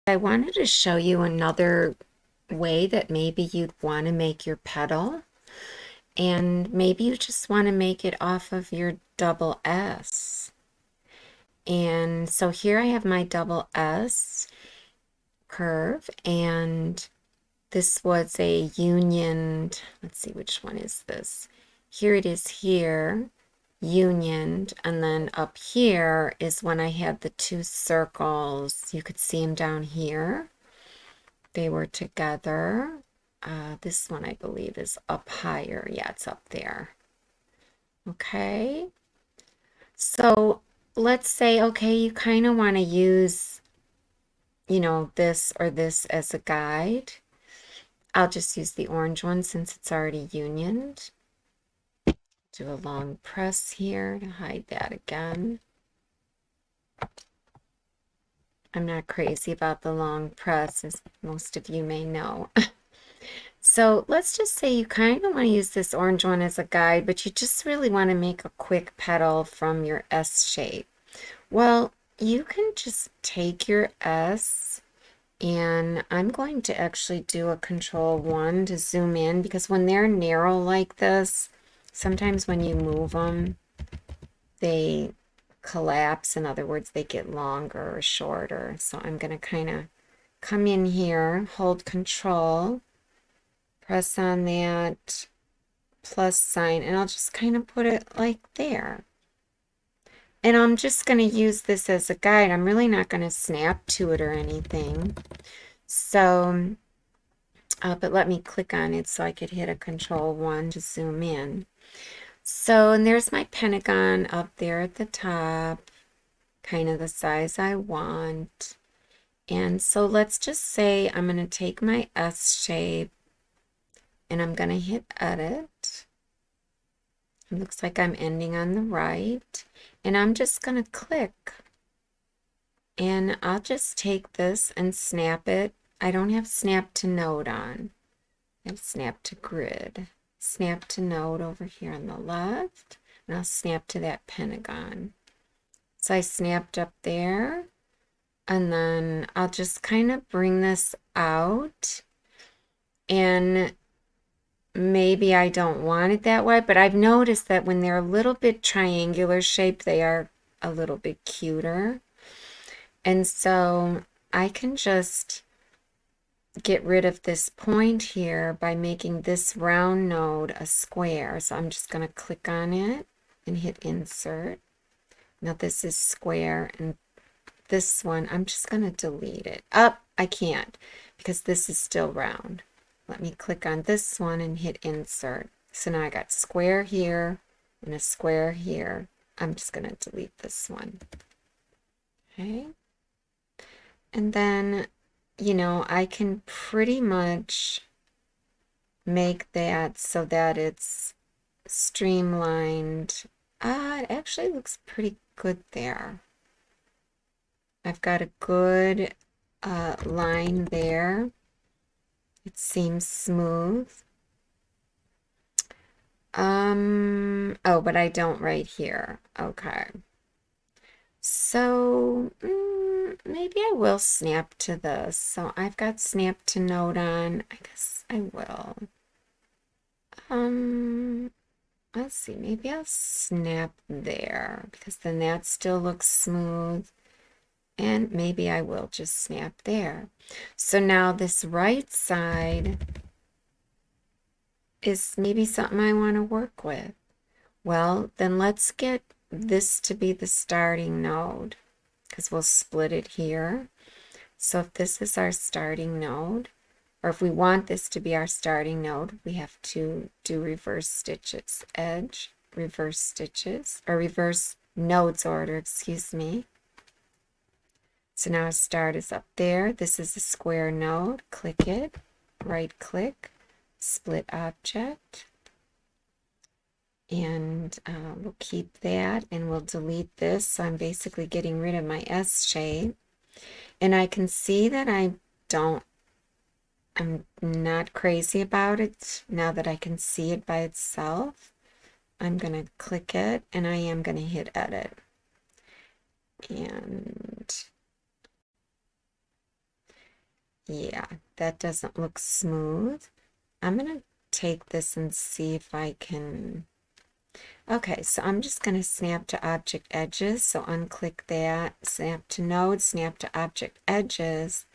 I wanted to show you another way that maybe you'd want to make your petal, and maybe you just want to make it off of your double S. And so here I have my double S curve, and this was a unioned, let's see, which one is this? Here it is here, unioned, and then up here is when I had the two circles. You could see them down here. They were together. This one, I believe, is up higher. Yeah, it's up there. Okay. So let's say, okay, you kind of want to use, this or this as a guide. I'll just use the orange one since it's already unioned. Do a long press here to hide that again. I'm not crazy about the long press, as most of you may know. So let's just say you kind of want to use this orange one as a guide, but you just really want to make a quick petal from your S shape. Well, you can just take your S, and I'm going to actually do a Control-1 to zoom in, because when they're narrow like this, sometimes when you move them, they collapse. In other words, they get longer or shorter. So I'm going to kind of come in here, hold Control, press on that plus sign, and I'll just kind of put it like there. And I'm just going to use this as a guide. I'm really not going to snap to it or anything. So, but let me click on it so I could hit a Control-1 to zoom in. So, and there's my pentagon up there at the top, kind of the size I want. And so let's just say I'm going to take my S shape and I'm going to hit edit. It looks like I'm ending on the right. And I'm just going to click. And I'll just take this and snap it. I don't have snap to node on. I have snap to grid. Snap to node over here on the left. And I'll snap to that pentagon. So I snapped up there. And then I'll just kind of bring this out. And maybe I don't want it that way, but I've noticed that when they're a little bit triangular shaped, they are a little bit cuter. And so I can just get rid of this point here by making this round node a square. So I'm just going to click on it and hit insert. Now this is square, and this one, I'm just going to delete it. I can't, because this is still round. Let me click on this one and hit insert. So now I got square here and a square here. I'm just going to delete this one. Okay. And then, I can pretty much make that so that it's streamlined. It actually looks pretty good there. I've got a good line there. It seems smooth. Oh, but I don't right here. Okay. So maybe I will snap to this. So I've got snap to node on. I guess I will. Let's see. Maybe I'll snap there, because then that still looks smooth. And maybe I will just snap there. So now this right side is maybe something I want to work with. Well, then let's get this to be the starting node, because we'll split it here. So if this is our starting node, or if we want this to be our starting node, we have to do reverse stitches, edge, reverse stitches, or reverse nodes order, excuse me. So now start is up there. This is a square node. Click it, right click, split object. And we'll keep that, and we'll delete this. So I'm basically getting rid of my S shape. And I can see that I'm not crazy about it now that I can see it by itself. I'm going to click it, and I am going to hit edit. And Yeah, that doesn't look smooth. I'm gonna take this and see if I can. Okay, so I'm just gonna snap to object edges. So unclick that, snap to node, snap to object edges,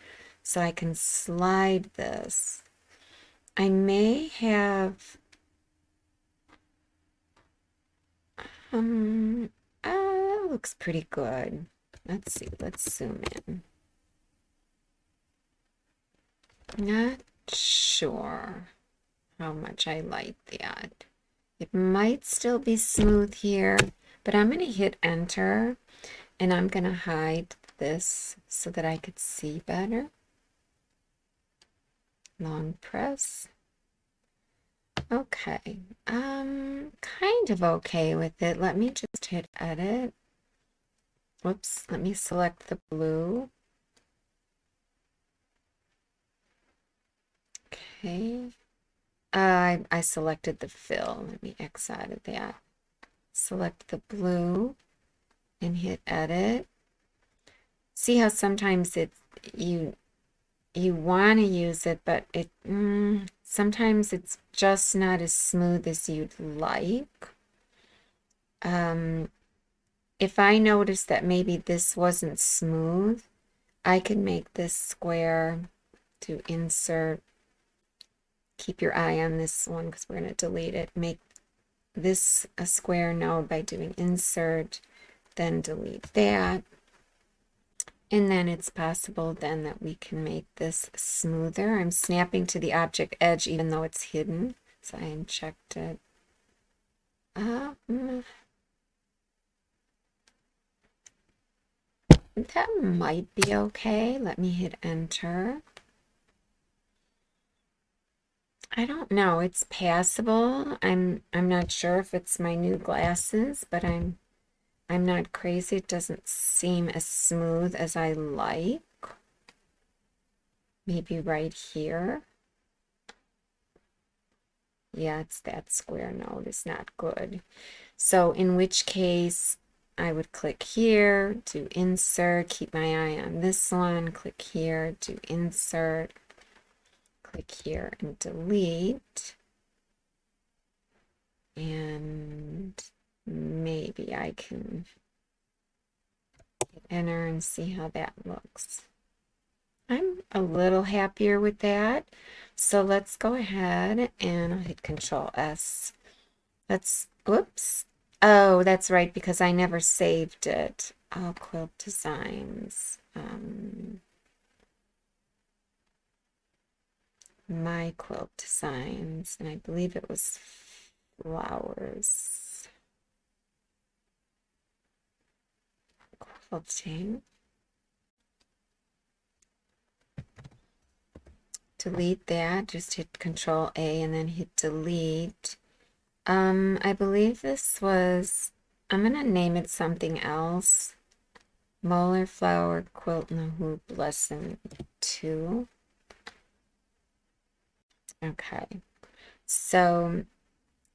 so I can slide this. I may have um that looks pretty good. Let's see, let's zoom in. Not sure how much I like that. It might still be smooth here, but I'm going to hit enter and I'm going to hide this so that I could see better. Long press. Okay, kind of okay with it. Let me just hit edit. Whoops, let me select the blue. Okay. I selected the fill. Let me X out of that. Select the blue and hit edit. See how sometimes you want to use it, but sometimes it's just not as smooth as you'd like. If I notice that maybe this wasn't smooth, I can make this square to insert. Keep your eye on this one because we're going to delete it. Make this a square node by doing insert, then delete that. And then it's possible then that we can make this smoother. I'm snapping to the object edge even though it's hidden. So I unchecked it. That might be okay. Let me hit enter. I don't know. It's passable. I'm not sure if it's my new glasses, but I'm not crazy. It doesn't seem as smooth as I like. Maybe right here. Yeah, it's that square node is not good. So in which case I would click here, do insert, keep my eye on this one, click here, do insert, click here and delete. And maybe I can hit enter and see how that looks. I'm a little happier with that. So let's go ahead and I'll hit Control S. Whoops. Oh, that's right, because I never saved it. Oh, Quilt Designs. My Quilt Designs, and I believe it was flowers. Quilting. Delete that, just hit Control A and then hit delete. I believe this was, I'm gonna name it something else. Molar Flower Quilt in the Hoop Lesson 2. Okay, so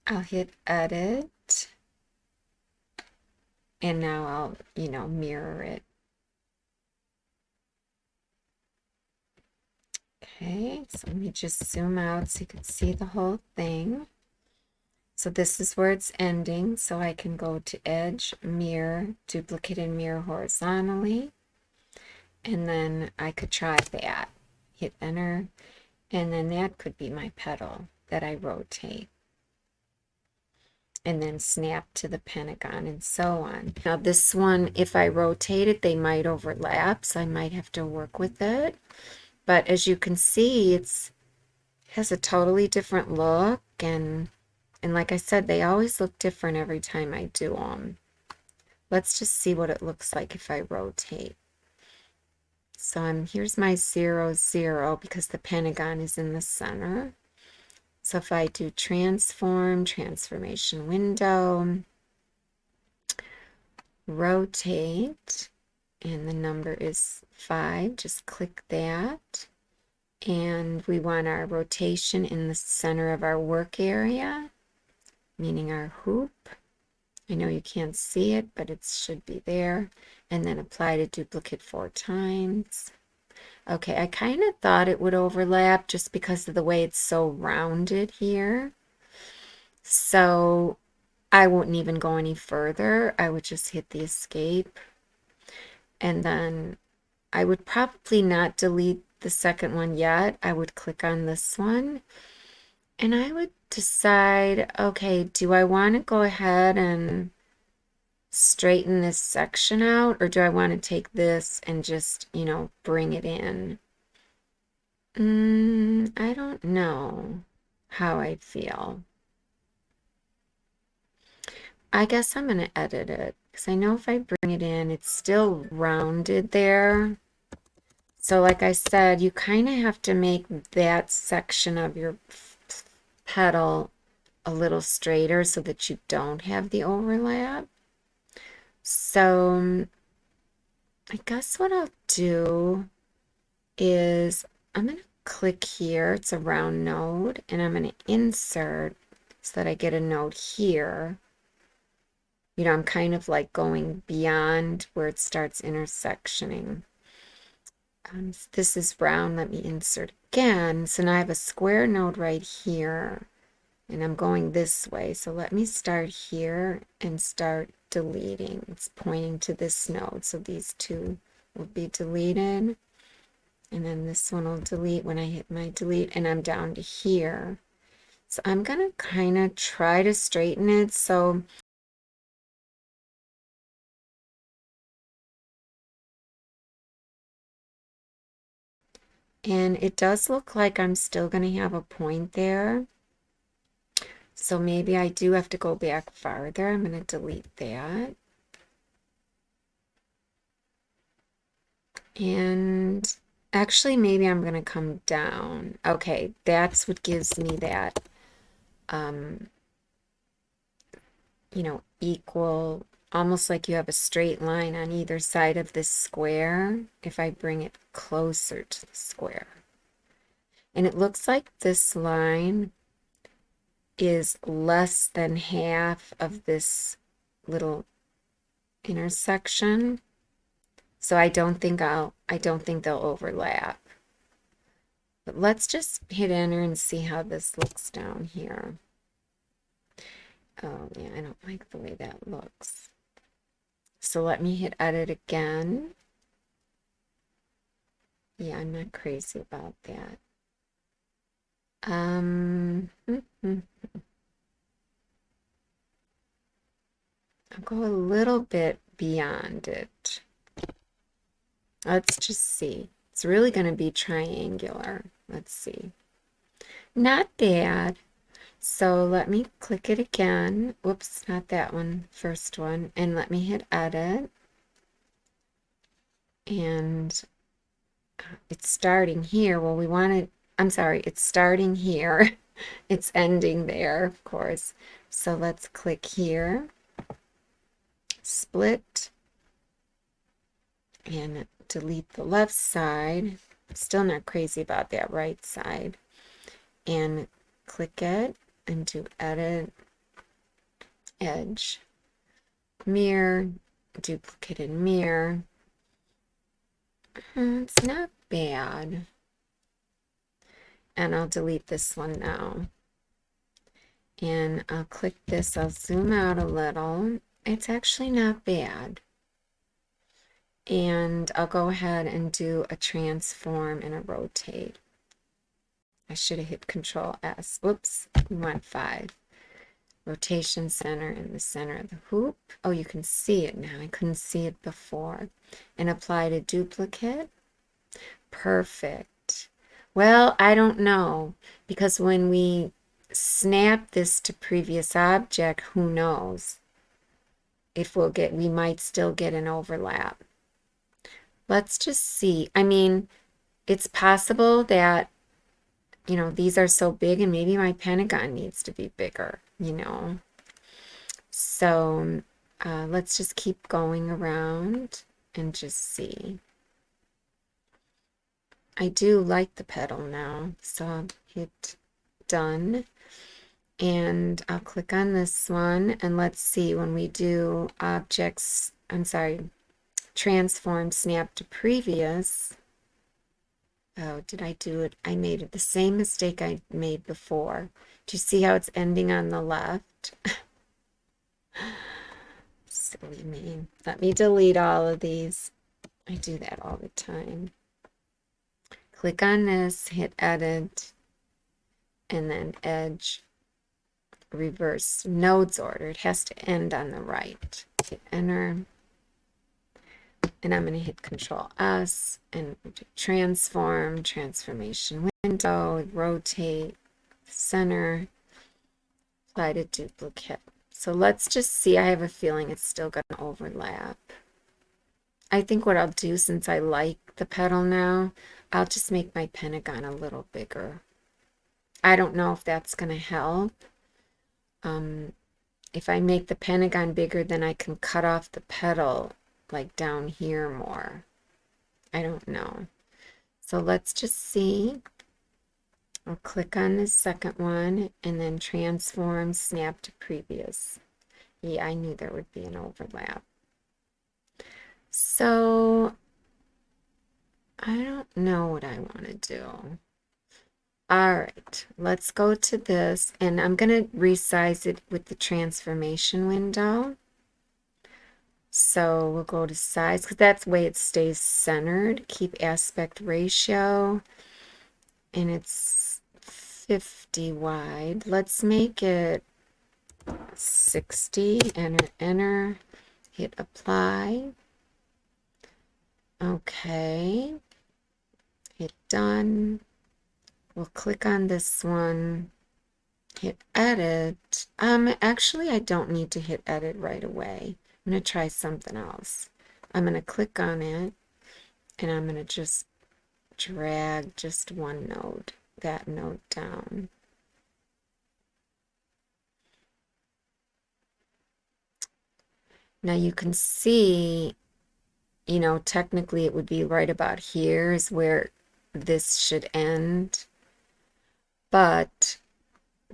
I'll hit edit and now I'll, mirror it. Okay, so let me just zoom out so you can see the whole thing. So this is where it's ending, so I can go to edge, mirror, duplicate and mirror horizontally. And then I could try that. Hit enter, and then that could be my petal that I rotate. And then snap to the pentagon and so on. Now this one, if I rotate it, they might overlap, so I might have to work with it. But as you can see, it has a totally different look, and like I said, they always look different every time I do them. Let's just see what it looks like if I rotate. So here's my 0, 0 because the pentagon is in the center. So if I do transform, transformation window, rotate, and the number is 5, just click that. And we want our rotation in the center of our work area, meaning our hoop. I know you can't see it, but it should be there. And then apply to duplicate 4 times. Okay, I kind of thought it would overlap just because of the way it's so rounded here. So I wouldn't even go any further. I would just hit the escape. And then I would probably not delete the second one yet. I would click on this one. And I would decide, okay, do I want to go ahead and straighten this section out, or do I want to take this and just, bring it in? I don't know how I feel. I guess I'm going to edit it because I know if I bring it in, it's still rounded there. So like I said, you kind of have to make that section of your petal a little straighter so that you don't have the overlap. So I guess what I'll do is I'm going to click here. It's a round node, and I'm going to insert so that I get a node here. I'm kind of like going beyond where it starts intersectioning. This is round. Let me insert again. So now I have a square node right here, and I'm going this way. So let me start here and start deleting. It's pointing to this node. So these two will be deleted. And then this one will delete when I hit my delete, and I'm down to here. So I'm going to kind of try to straighten it. So and it does look like I'm still going to have a point there. So maybe I do have to go back farther. I'm going to delete that. And actually, maybe I'm going to come down. Okay, that's what gives me that, equal, almost like you have a straight line on either side of this square if I bring it closer to the square. And it looks like this line is less than half of this little intersection. So I don't think they'll overlap. But let's just hit enter and see how this looks down here. Oh yeah, I don't like the way that looks. So let me hit edit again. Yeah, I'm not crazy about that. I'll go a little bit beyond it. Let's just see. It's really going to be triangular. Let's see. Not bad. So let me click it again. Whoops, not that one, first one. And let me hit edit. And it's starting here. Well, I'm sorry, it's starting here. It's ending there, of course. So let's click here, split, and delete the left side. Still not crazy about that right side. And click it and do edit, edge, mirror, duplicate and mirror. It's not bad. And I'll delete this one now. And I'll click this, I'll zoom out a little. It's actually not bad. And I'll go ahead and do a transform and a rotate. I should have hit Control S. Whoops, we want 5. Rotation center in the center of the hoop. Oh, you can see it now. I couldn't see it before. And apply to duplicate. Perfect. Well, I don't know, because when we snap this to previous object, who knows if we might still get an overlap. Let's just see. I mean, it's possible that, these are so big and maybe my pentagon needs to be bigger, So let's just keep going around and just see. I do like the petal now, so I'll hit done. And I'll click on this one, and let's see, when we do transform snap to previous, Oh, did I do it? I made it the same mistake I made before. Do you see how it's ending on the left? Silly me. Let me delete all of these. I do that all the time. Click on this, hit edit, and then edge, reverse nodes order. It has to end on the right. Hit enter. And I'm going to hit Control S and transform, transformation window, rotate, center, apply to duplicate. So let's just see. I have a feeling it's still going to overlap. I think what I'll do, since I like the petal now, I'll just make my pentagon a little bigger. I don't know if that's going to help. If I make the pentagon bigger, then I can cut off the petal like down here more. I don't know. So let's just see. I'll click on the second one and then transform, snap to previous. Yeah, I knew there would be an overlap. So I don't know what I want to do. All right, let's go to this, and I'm going to resize it with the transformation window. So we'll go to size, because that's the way it stays centered. Keep aspect ratio, and it's 50 wide. Let's make it 60. Enter, hit apply. Okay, hit done. We'll click on this one, hit edit. Actually, I don't need to hit edit right away. I'm going to try something else. I'm going to click on it, and I'm going to just drag just one node, that node down. Now you can see, you know, technically it would be right about here is where this should end. But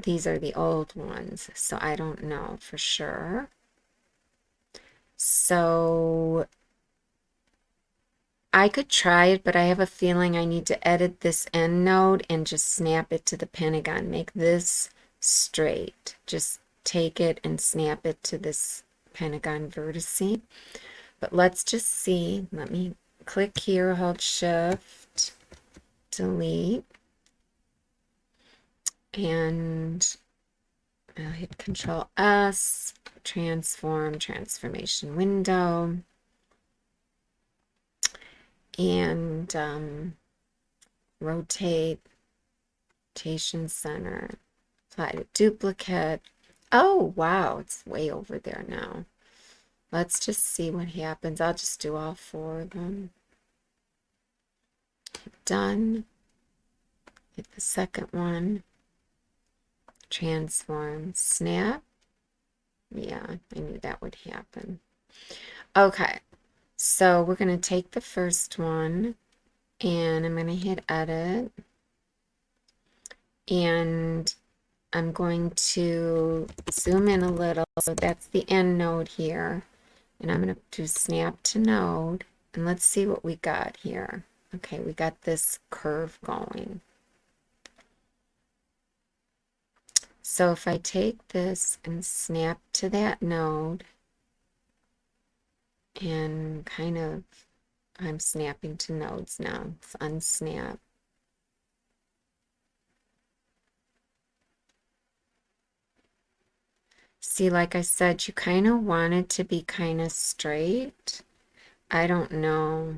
these are the old ones, so I don't know for sure. So I could try it, but I have a feeling I need to edit this end node and just snap it to the pentagon. Make this straight. Just take it and snap it to this pentagon vertice. But let's just see. Let me click here, hold shift, delete, and I'll hit Control S, transform, transformation window, and rotate, rotation center, apply to duplicate. Oh, wow, it's way over there now. Let's just see what happens. I'll just do all four of them. Done. Hit the second one. Transform, snap. Yeah, I knew that would happen. Okay, so we're going to take the first one, and I'm going to hit edit, and I'm going to zoom in a little. So that's the end node here, and I'm going to do snap to node, and let's see what we got here. Okay, we got this curve going. So if I take this and snap to that node, and kind of, I'm snapping to nodes now. Let's unsnap. See, like I said, you kind of want it to be kind of straight. I don't know.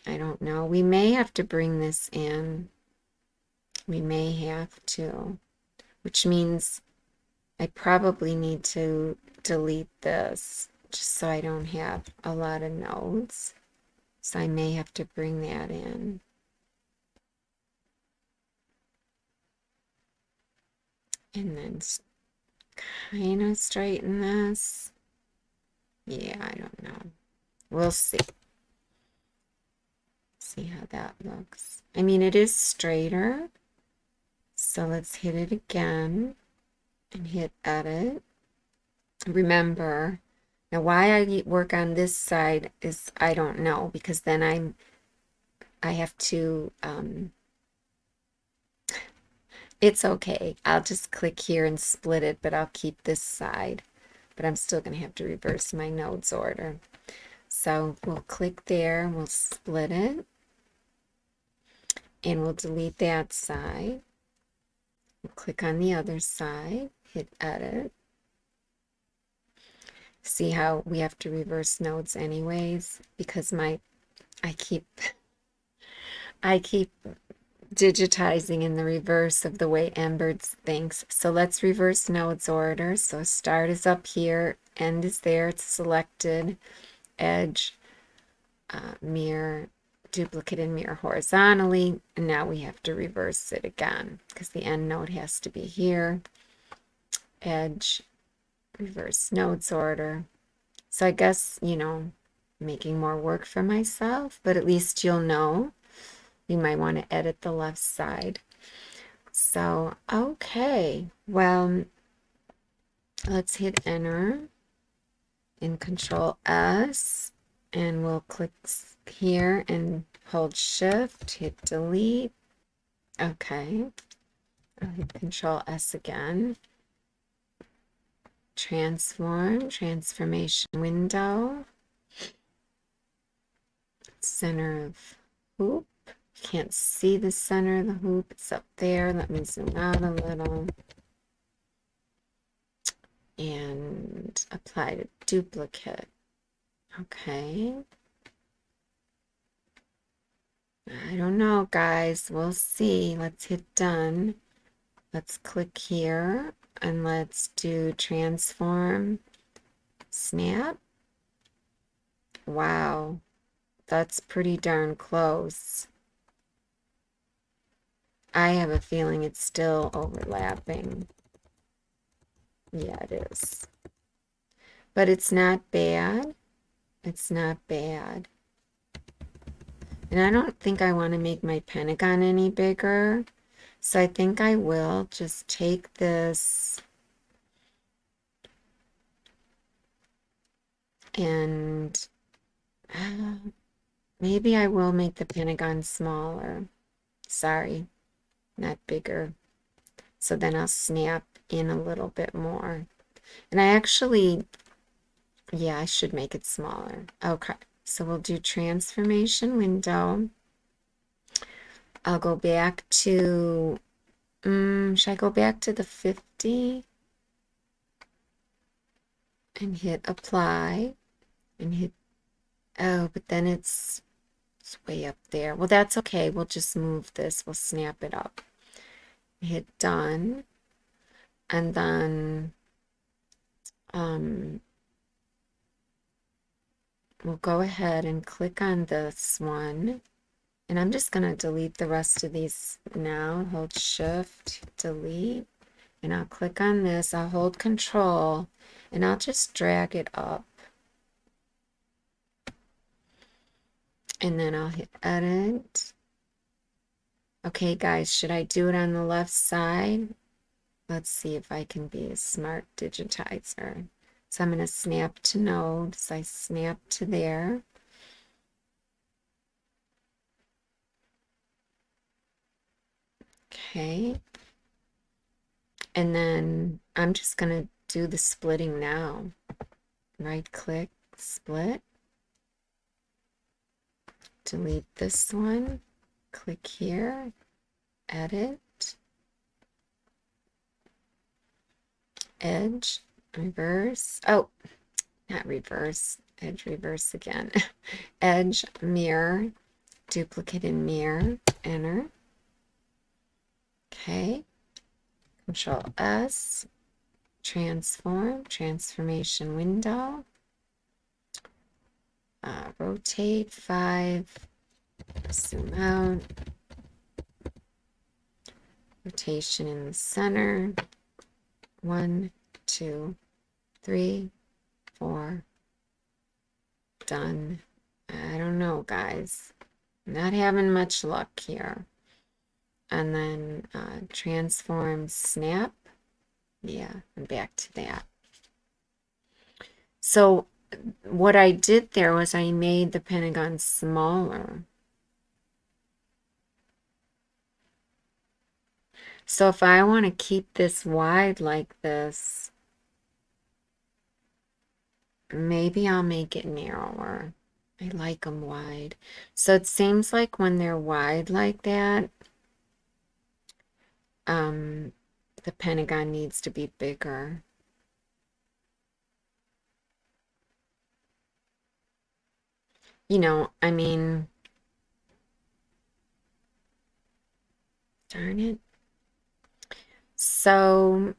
I don't know. We may have to bring this in. We may have to, which means I probably need to delete this just so I don't have a lot of nodes. So I may have to bring that in. And then kind of straighten this. Yeah, I don't know. We'll see. See how that looks. I mean, it is straighter. So let's hit it again and hit edit. Remember, now why I work on this side is I don't know, because then I have to, it's okay. I'll just click here and split it, but I'll keep this side. But I'm still going to have to reverse my nodes order. So we'll click there, we'll split it, and we'll delete that side. We'll click on the other side, hit edit. See how we have to reverse nodes anyways, because I keep digitizing in the reverse of the way Embird thinks. So let's reverse nodes order. So start is up here, end is there, it's selected, edge, mirror, duplicate and mirror horizontally, and now we have to reverse it again because the end node has to be here, edge, reverse nodes order. So I guess, making more work for myself, but at least you'll know. You might want to edit the left side. So, okay, well, let's hit enter and Control S, and we'll click here and hold Shift, hit delete. Okay, I'll hit Control S again. Transformation window, center of hoop. Can't see the center of the hoop, it's up there. Let me zoom out a little. And apply to duplicate. Okay. I don't know, guys. We'll see. Let's hit done. Let's click here and let's do transform, snap. Wow, that's pretty darn close. I have a feeling it's still overlapping. Yeah, it is. But it's not bad. It's not bad. And I don't think I want to make my pentagon any bigger. So I think I will just take this and maybe I will make the pentagon smaller. Sorry, not bigger. So then I'll snap in a little bit more. And I actually, yeah, I should make it smaller. Okay, so we'll do transformation window. I'll go back to, should I go back to the 50? And hit apply. And hit, oh, but then it's way up there. Well, that's okay. We'll just move this. We'll snap it up. Hit done. And then we'll go ahead and click on this one. And I'm just going to delete the rest of these now. Hold shift, delete. And I'll click on this. I'll hold control. And I'll just drag it up. And then I'll hit edit. Okay, guys, should I do it on the left side? Let's see if I can be a smart digitizer. So I'm going to snap to nodes. I snap to there. Okay. And then I'm just going to do the splitting now. Right click, split. Delete this one. Click here. Edit. Edge. Reverse. Oh, not reverse. Edge, reverse again. Edge, mirror. Duplicate and mirror. Enter. Okay. Control S. Transformation window. Rotate 5. Zoom out. Rotation in the center. 1, 2, 3, 4. Done. I don't know, guys. Not having much luck here. And then transform, snap. Yeah, I'm back to that. So what I did there was I made the pentagon smaller. So if I want to keep this wide like this, maybe I'll make it narrower. I like them wide. So it seems like when they're wide like that, um, the pentagon needs to be bigger. You know, I mean, darn it. So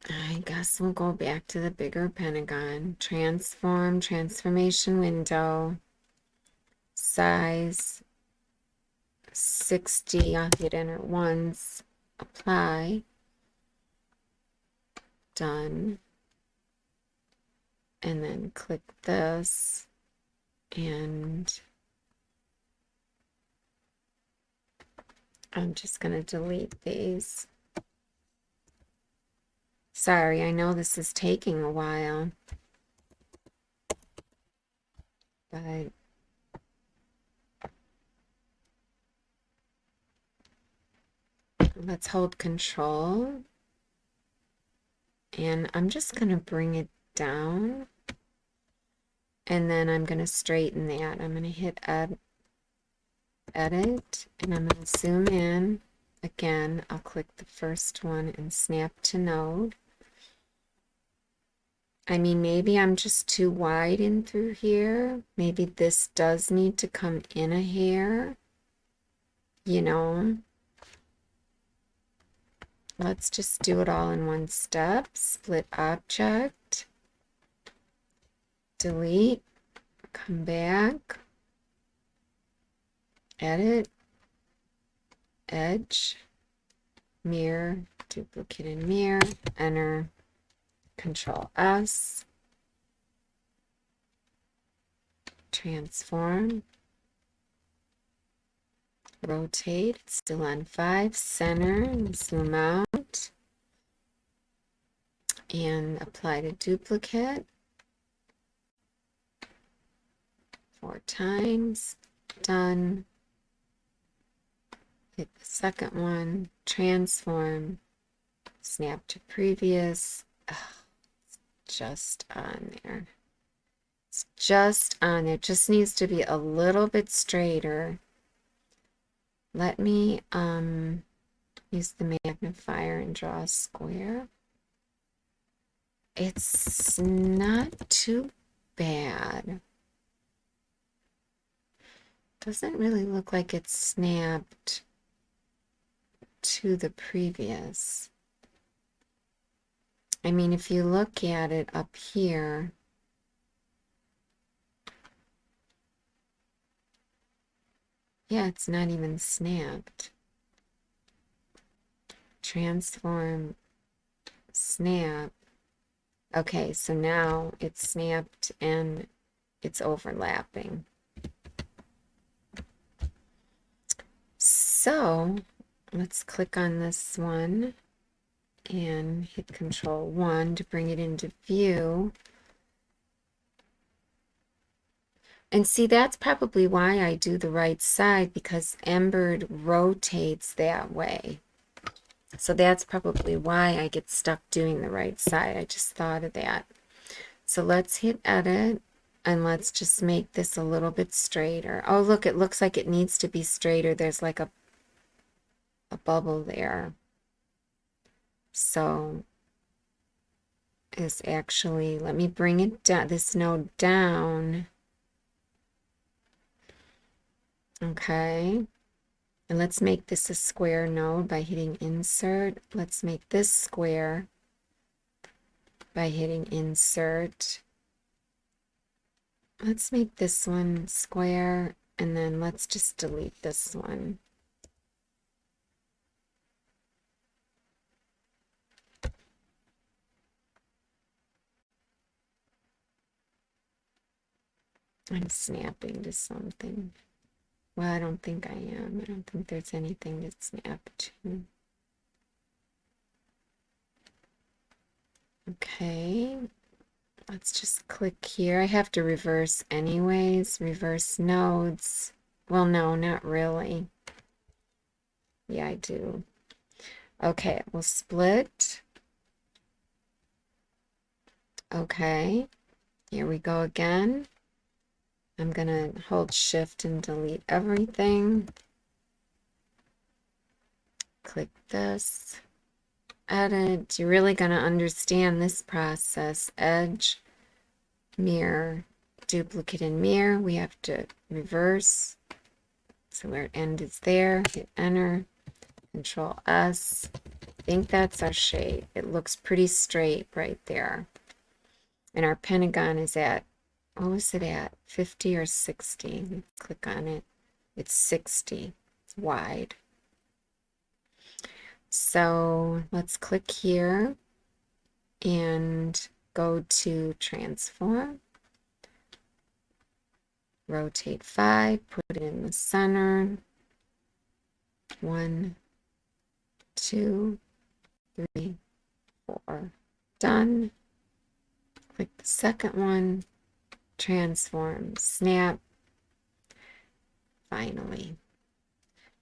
I guess we'll go back to the bigger pentagon. Transform, transformation window, size 60. I'll hit enter once, apply, done. And then click this and I'm just going to delete these. Sorry, I know this is taking a while, but let's hold control and I'm just going to bring it down and then I'm going to straighten that. I'm going to hit edit and I'm going to zoom in. Again, I'll click the first one and snap to node. I mean, maybe I'm just too wide in through here. Maybe this does need to come in a hair, you know. Let's just do it all in one step. Split object, delete, come back, edit, edge, mirror, duplicate and mirror, enter, Control S, transform, rotate, it's still on 5, center, and zoom out, and apply to duplicate 4 times, done. Hit the second one, transform, snap to previous. Ugh, it's just on there. It's just on there. It just needs to be a little bit straighter. Let me use the magnifier and draw a square. It's not too bad. Doesn't really look like it's snapped to the previous. I mean, if you look at it up here, yeah, it's not even snapped. Transform, snap. Okay, so now it's snapped and it's overlapping. So let's click on this one and hit Control 1 to bring it into view. And see, that's probably why I do the right side, because Embird rotates that way. So that's probably why I get stuck doing the right side. I just thought of that. So let's hit edit and let's just make this a little bit straighter. Oh, look, it looks like it needs to be straighter. There's like a bubble there. So it's actually, let me bring it down, this node down. Okay. And let's make this a square node by hitting insert. Let's make this square by hitting insert. Let's make this one square and then let's just delete this one. I'm snapping to something. Well, I don't think I am. I don't think there's anything to snap to. Okay. Let's just click here. I have to reverse anyways. Reverse nodes. Well, no, not really. Yeah, I do. Okay, we'll split. Okay, here we go again. I'm gonna hold shift and delete everything. Click this. Edit. You're really gonna understand this process. Edge, mirror, duplicate and mirror. We have to reverse. So where it end is there, hit enter, Control S. I think that's our shape. It looks pretty straight right there. And our pentagon is at, what was it at? 50 or 60? Let's click on it. It's 60. It's wide. So let's click here and go to transform. Rotate 5, put it in the center. 1, 2, 3, 4. Done. Click the second one. Transform, snap. Finally.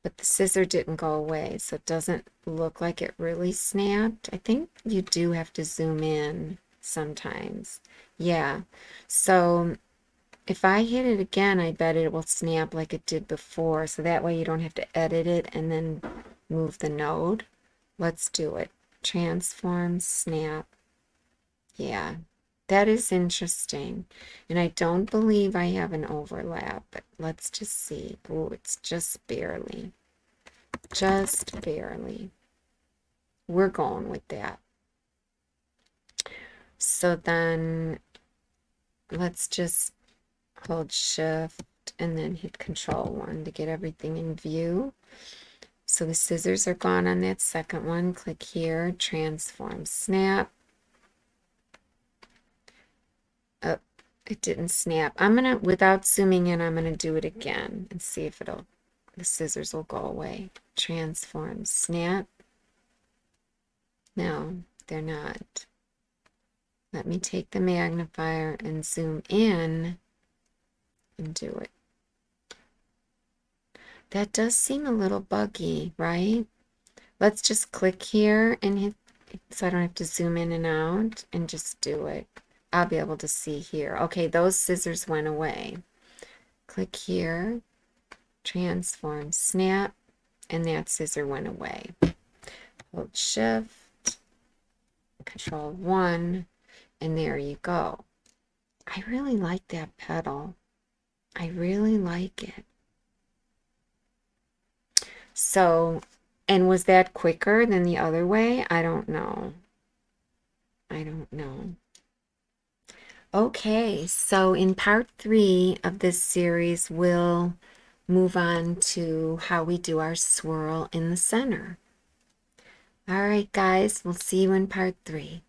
But the scissor didn't go away, so it doesn't look like it really snapped. I think you do have to zoom in sometimes. Yeah. So if I hit it again, I bet it will snap like it did before. So that way you don't have to edit it and then move the node. Let's do it. Transform, snap. Yeah, that is interesting. And I don't believe I have an overlap, but let's just see. Oh, it's just barely. Just barely. We're going with that. So then let's just hold shift and then hit control 1 to get everything in view. So the scissors are gone on that second one. Click here, transform, snap. Oh, it didn't snap. I'm gonna, without zooming in, I'm gonna do it again and see if it'll, the scissors will go away. Transform, snap. No, they're not. Let me take the magnifier and zoom in and do it. That does seem a little buggy, right? Let's just click here and hit, so I don't have to zoom in and out, and just do it. I'll be able to see here. Okay, those scissors went away. Click here, transform, snap, and that scissor went away. Hold shift, control 1, and there you go. I really like that petal. I really like it. So, and was that quicker than the other way? I don't know. I don't know. Okay, so in part 3 of this series, we'll move on to how we do our swirl in the center. All right, guys, we'll see you in part 3.